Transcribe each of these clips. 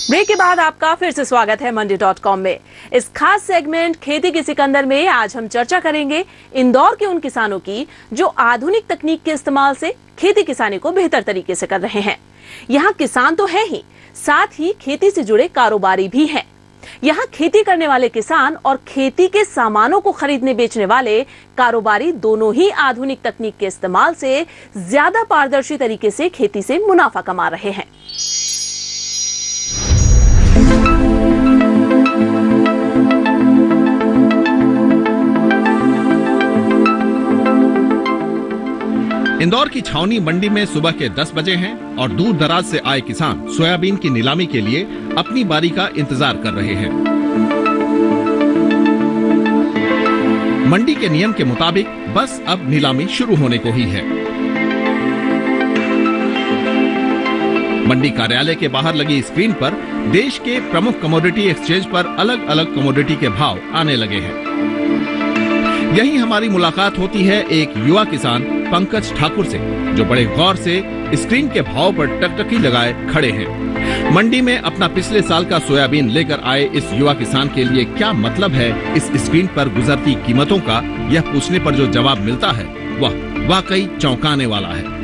Break के बाद आपका फिर से स्वागत है मंडी.com में। इस खास सेगमेंट खेती के सिकंदर में आज हम चर्चा करेंगे इंदौर के उन किसानों की जो आधुनिक तकनीक के इस्तेमाल से खेती किसानी को बेहतर तरीके से कर रहे हैं। यहाँ किसान तो है ही, साथ ही खेती से जुड़े कारोबारी भी हैं। यहाँ खेती करने वाले किसान और खेती के सामानों को खरीदने बेचने वाले कारोबारी दोनों ही आधुनिक तकनीक के इस्तेमाल से ज्यादा पारदर्शी तरीके से खेती से मुनाफा कमा रहे हैं। इंदौर की छावनी मंडी में सुबह के 10 बजे हैं और दूर दराज से आए किसान सोयाबीन की नीलामी के लिए अपनी बारी का इंतजार कर रहे हैं। मंडी के नियम के मुताबिक बस अब नीलामी शुरू होने को ही है। मंडी कार्यालय के बाहर लगी स्क्रीन पर देश के प्रमुख कमोडिटी एक्सचेंज पर अलग अलग कमोडिटी के भाव आने लगे हैं। यही हमारी मुलाकात होती है एक युवा किसान पंकज ठाकुर से, जो बड़े गौर से स्क्रीन के भाव पर टकटकी लगाए खड़े हैं। मंडी में अपना पिछले साल का सोयाबीन लेकर आए इस युवा किसान के लिए क्या मतलब है इस स्क्रीन पर गुजरती कीमतों का, यह पूछने पर जो जवाब मिलता है वह वाकई चौंकाने वाला है।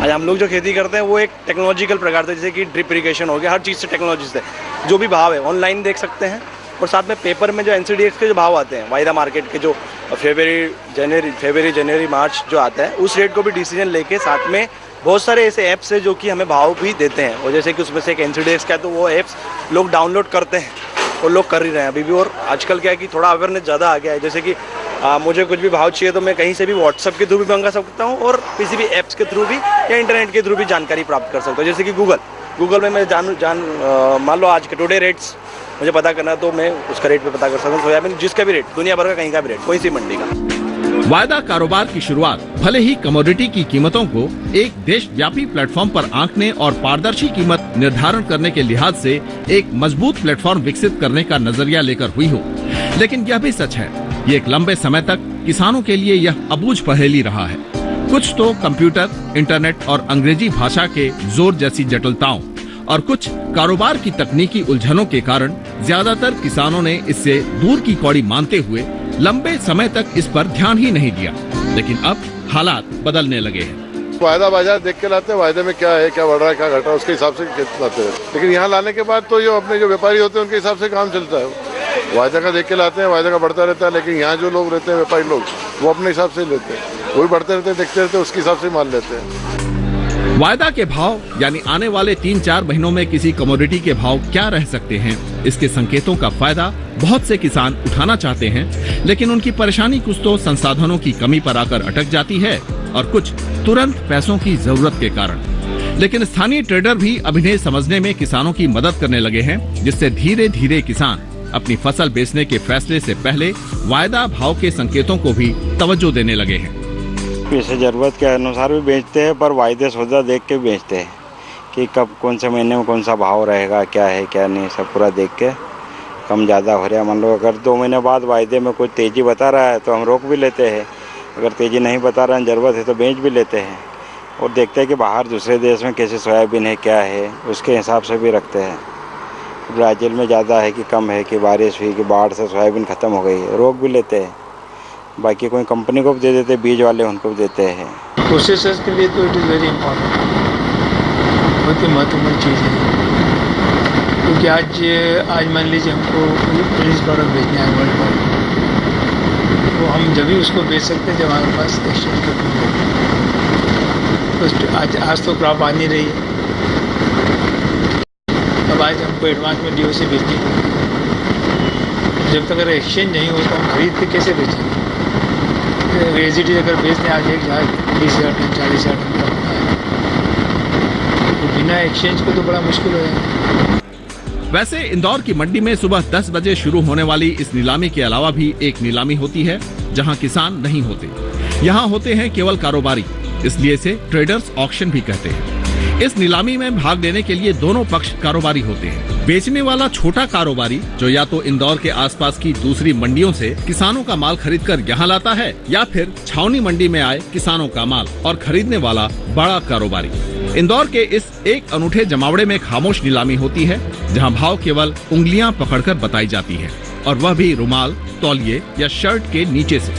आज हम लोग जो खेती करते हैं वो एक टेक्नोलॉजिकल प्रकार से, जैसे कि ड्रिप इरिगेशन हो गया, हर चीज़ से टेक्नोलॉजी से जो भी भाव है ऑनलाइन देख सकते हैं। और साथ में पेपर में जो NCDX के जो भाव आते हैं, वायदा मार्केट के जो फरवरी जनवरी मार्च जो आता है, उस रेट को भी डिसीजन लेके साथ में बहुत सारे ऐसे ऐप्स है जो कि हमें भाव भी देते हैं। और जैसे कि उसमें से एक NCDX का है, तो वो ऐप्स लोग डाउनलोड करते हैं और लोग कर ही रहे हैं अभी भी। और आजकल क्या है कि थोड़ा अवेयरनेस ज़्यादा आ गया है। जैसे कि मुझे कुछ भी भाव चाहिए तो मैं कहीं से भी व्हाट्सएप के थ्रू भी मंगा सकता हूँ और किसी भी ऐप्स के थ्रू भी या इंटरनेट के थ्रू भी जानकारी प्राप्त कर सकता हूँ। जैसे कि गूगल में मैं मान लो आज के टुडे रेट्स मुझे पता करना, तो मैं उसका रेट पे पता कर सकता हूँ। सोयाबीन जिसका भी रेट, दुनिया भर का कहीं का भी रेट, कोई सी मंडी का। वायदा कारोबार की शुरुआत भले ही कमोडिटी की कीमतों को एक देशव्यापी प्लेटफॉर्म पर आंकने और पारदर्शी कीमत निर्धारण करने के लिहाज से एक मजबूत प्लेटफॉर्म विकसित करने का नजरिया लेकर हुई हो, लेकिन यह भी सच है ये एक लंबे समय तक किसानों के लिए यह अबूझ पहेली रहा है। कुछ तो कंप्यूटर, इंटरनेट और अंग्रेजी भाषा के जोर जैसी जटिलताओं और कुछ कारोबार की तकनीकी उलझनों के कारण ज्यादातर किसानों ने इससे दूर की कौड़ी मानते हुए लंबे समय तक इस पर ध्यान ही नहीं दिया। लेकिन अब हालात बदलने लगे हैं। वायदा बाजार देख के लाते हैं, वायदे में क्या है, क्या बढ़ रहा है, क्या घट रहा है, उसके हिसाब से लाते हैं। लेकिन यहाँ लाने के बाद तो जो अपने जो व्यापारी होते हैं उनके हिसाब से काम चलता है। वायदा का देख के लाते हैं, वायदा का बढ़ता रहता है। लेकिन यहाँ जो लोग रहते हैं, व्यापारी लोग, वो अपने हिसाब से लेते हैं, वही बढ़ते रहते हैं, देखते रहते हैं, उसके हिसाब से माल लेते हैं। वायदा के भाव यानी आने वाले 3-4 महीनों में किसी कमोडिटी के भाव क्या रह सकते हैं, इसके संकेतों का फायदा बहुत से किसान उठाना चाहते हैं। लेकिन उनकी परेशानी कुछ तो संसाधनों की कमी पर आकर अटक जाती है और कुछ तुरंत पैसों की जरूरत के कारण। लेकिन स्थानीय ट्रेडर भी अभिनय समझने में किसानों की मदद करने लगे हैं, जिससे धीरे धीरे किसान अपनी फसल बेचने के फैसले से पहले वायदा भाव के संकेतों को भी तवज्जो देने लगे हैं। पैसे ज़रूरत के अनुसार भी बेचते हैं, पर वायदे सौदा देख के बेचते हैं कि कब कौन से महीने में कौन सा भाव रहेगा, क्या है क्या नहीं, सब पूरा देख के कम ज़्यादा हो रहा है। मान लो अगर 2 महीने बाद वायदे में कुछ तेज़ी बता रहा है तो हम रोक भी लेते हैं, अगर तेज़ी नहीं बता रहा है, ज़रूरत है तो बेच भी लेते हैं। और देखते हैं कि बाहर दूसरे देश में कैसे सोयाबीन है, क्या है, उसके हिसाब से भी रखते हैं। ब्राज़ील में ज़्यादा है कि कम है, कि बारिश हुई, कि बाढ़ से सोयाबीन ख़त्म हो गई है, रोक भी लेते हैं। बाकी कोई कंपनी को भी दे देते, बीज वाले उनको भी देते हैं। प्रोसेसर्स के लिए तो इट इज़ वेरी इम्पोर्टेंट, बहुत ही महत्वपूर्ण चीज़ है। क्योंकि आज मान लीजिए हमको फिनिश प्रोडक्ट बेचना है वर्ल्ड पर, तो हम जब भी उसको बेच सकते हैं जब हमारे पास एक्सचेंज का तो आज तो क्रॉप आ नहीं रही है, अब आज हमको एडवांस में DOC बेचनी पड़ेगी। जब तक अगर एक्सचेंज नहीं हो तो हम खरीद के कैसे बेचेंगे? रेजिडी अगर बेचने आ जाए 20,000 टन 40,000 टन का होता है, तो बिना एक्सचेंज को तो बड़ा मुश्किल हो जाएगा। वैसे इंदौर की मंडी में सुबह 10 बजे शुरू होने वाली इस नीलामी के अलावा भी एक नीलामी होती है जहां किसान नहीं होते। यहाँ होते हैं केवल कारोबारी, इसलिए इसे ट्रेडर्स ऑक्शन भी कहते हैं। इस नीलामी में भाग लेने के लिए दोनों पक्ष कारोबारी होते हैं। बेचने वाला छोटा कारोबारी जो या तो इंदौर के आसपास की दूसरी मंडियों से किसानों का माल खरीदकर यहाँ लाता है, या फिर छावनी मंडी में आए किसानों का माल, और खरीदने वाला बड़ा कारोबारी। इंदौर के इस एक अनूठे जमावड़े में खामोश नीलामी होती है, जहां भाव केवल उंगलियां पकड़कर बताई जाती है, और वह भी रुमाल, तौलिए या शर्ट के नीचे से।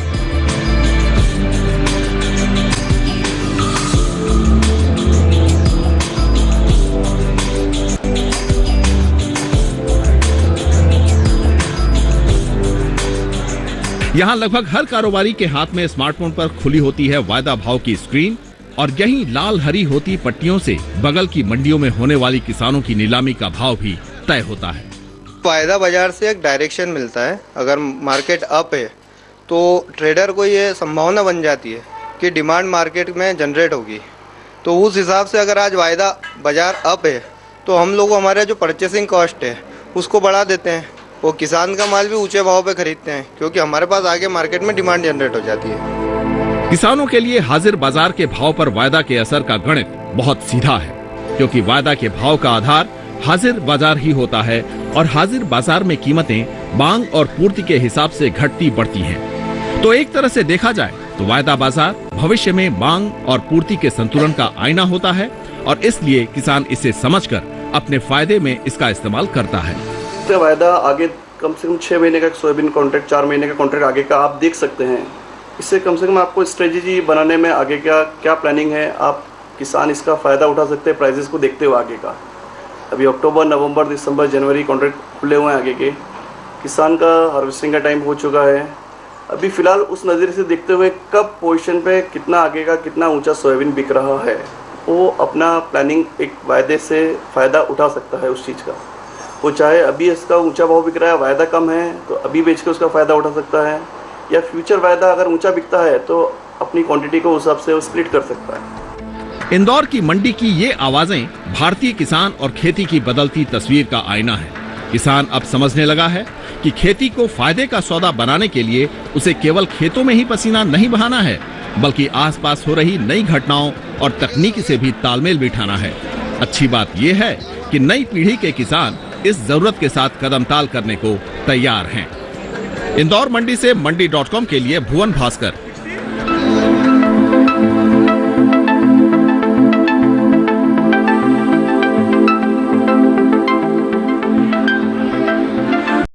यहाँ लगभग हर कारोबारी के हाथ में स्मार्टफोन पर खुली होती है वायदा भाव की स्क्रीन, और यही लाल हरी होती पट्टियों से बगल की मंडियों में होने वाली किसानों की नीलामी का भाव भी तय होता है। वायदा बाजार से एक डायरेक्शन मिलता है। अगर मार्केट अप है तो ट्रेडर को ये संभावना बन जाती है कि डिमांड मार्केट में जनरेट होगी, तो उस हिसाब से अगर आज वायदा बाजार अप है तो हम लोग हमारे जो परचेसिंग कॉस्ट है उसको बढ़ा देते हैं, वो किसान का माल भी ऊंचे भाव पे खरीदते हैं, क्योंकि हमारे पास आगे मार्केट में डिमांड जनरेट हो जाती है। किसानों के लिए हाजिर बाजार के भाव पर वायदा के असर का गणित बहुत सीधा है, क्योंकि वायदा के भाव का आधार हाजिर बाजार ही होता है, और हाजिर बाजार में कीमतें मांग और पूर्ति के हिसाब से घटती बढ़ती हैं। तो एक तरह से देखा जाए तो वायदा बाजार भविष्य में मांग और पूर्ति के संतुलन का आईना होता है, और इसलिए किसान इसे समझकर अपने फायदे में इसका इस्तेमाल करता है। वायदा आगे कम से कम 6 महीने का सोयाबीन कॉन्ट्रैक्ट, 4 महीने का कॉन्ट्रैक्ट आगे का आप देख सकते हैं। इससे कम से कम आपको स्ट्रेटेजी बनाने में आगे क्या प्लानिंग है, आप किसान इसका फ़ायदा उठा सकते हैं प्राइजेस को देखते हुए आगे का। अभी अक्टूबर, नवंबर, दिसंबर, जनवरी कॉन्ट्रैक्ट खुले हुए हैं आगे के। किसान का हार्वेस्टिंग का टाइम हो चुका है। अभी फ़िलहाल उस नज़रिए से देखते हुए कब पोजीशन पे कितना आगे का कितना ऊंचा सोयाबीन बिक रहा है, वो अपना प्लानिंग एक वायदे से फ़ायदा उठा सकता है उस चीज़ का। वो चाहे अभी इसका ऊंचा भाव बिक रहा है, वायदा कम है, तो अभी बेच के उसका फ़ायदा उठा सकता है, या फ्यूचर वायदा अगर ऊंचा बिकता है तो अपनी क्वांटिटी को उस हिसाब से स्प्लिट कर सकता है। इंदौर की मंडी की ये आवाजें भारतीय किसान और खेती की बदलती तस्वीर का आईना है। किसान अब समझने लगा है कि खेती को फायदे का सौदा बनाने के लिए उसे केवल खेतों में ही पसीना नहीं बहाना है, बल्कि आसपास हो रही नई घटनाओं और तकनीक से भी तालमेल बिठाना है। अच्छी बात यह है कि नई पीढ़ी के किसान इस जरूरत के साथ कदम ताल करने को तैयार हैं। इंदौर मंडी से मंडी.com के लिए भुवन भास्कर,